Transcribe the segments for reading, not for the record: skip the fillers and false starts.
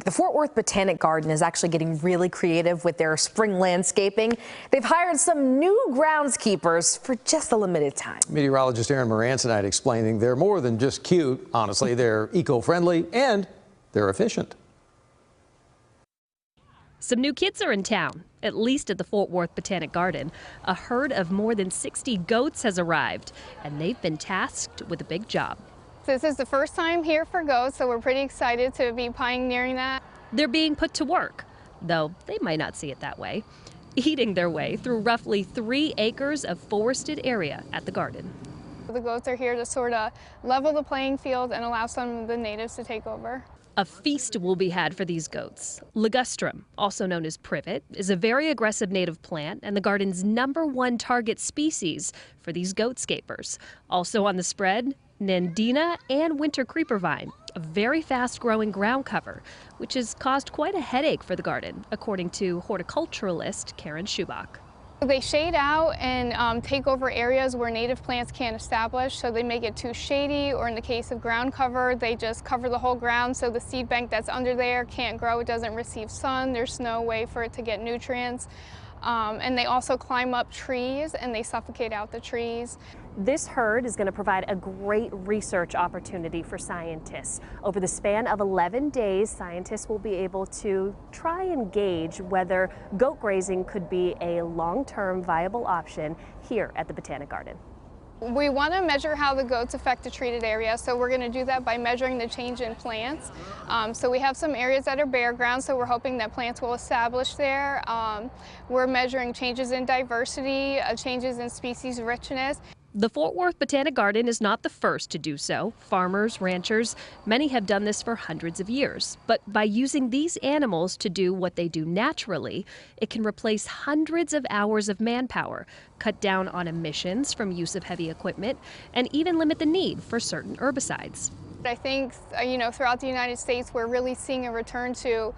The Fort Worth Botanic Garden is actually getting really creative with their spring landscaping. They've hired some new groundskeepers for just a limited time. Meteorologist Erin Moran tonight explaining they're more than just cute. Honestly, they're eco-friendly and they're efficient. Some new kids are in town, at least at the Fort Worth Botanic Garden. A herd of more than 60 goats has arrived, and they've been tasked with a big job. This is the first time here for goats, so we're pretty excited to be pioneering that. They're being put to work, though they might not see it that way, eating their way through roughly 3 acres of forested area at the garden. The goats are here to sort of level the playing field and allow some of the natives to take over. A feast will be had for these goats. Ligustrum, also known as privet, is a very aggressive native plant and the garden's #1 target species for these goatscapers. Also on the spread, Nandina and winter creeper vine, a very fast-growing ground cover, which has caused quite a headache for the garden, according to horticulturalist Karen Schubach. They shade out and take over areas where native plants can't establish, so they make it too shady, or in the case of ground cover, they just cover the whole ground so the seed bank that's under there can't grow, it doesn't receive sun, there's no way for it to get nutrients. And they also climb up trees and they suffocate out the trees. This herd is going to provide a great research opportunity for scientists. Over the span of 11 days, scientists will be able to try and gauge whether goat grazing could be a long-term viable option here at the Botanic Garden. We want to measure how the goats affect the treated area, so we're going to do that by measuring the change in plants. So we have some areas that are bare ground, so we're hoping that plants will establish there. We're measuring changes in diversity, changes in species richness. The Fort Worth Botanic Garden is not the first to do so. Farmers, ranchers, many have done this for hundreds of years. But by using these animals to do what they do naturally, it can replace hundreds of hours of manpower, cut down on emissions from use of heavy equipment, and even limit the need for certain herbicides. I think, throughout the United States, we're really seeing a return to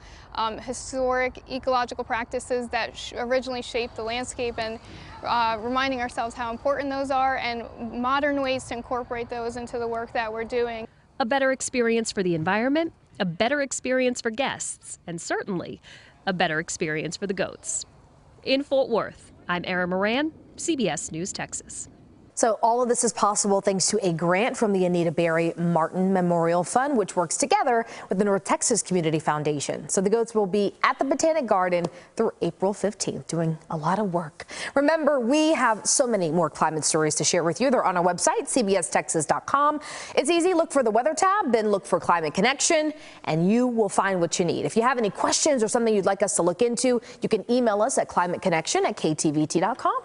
historic ecological practices that originally shaped the landscape, and reminding ourselves how important those are and modern ways to incorporate those into the work that we're doing. A better experience for the environment, a better experience for guests, and certainly a better experience for the goats. In Fort Worth, I'm Erin Moran, CBS News, Texas. So all of this is possible thanks to a grant from the Anita Berry Martin Memorial Fund, which works together with the North Texas Community Foundation. So the goats will be at the Botanic Garden through April 15th, doing a lot of work. Remember, we have so many more climate stories to share with you. They're on our website, cbstexas.com. It's easy. Look for the weather tab, then look for Climate Connection, and you will find what you need. If you have any questions or something you'd like us to look into, you can email us at climateconnection@ktvt.com.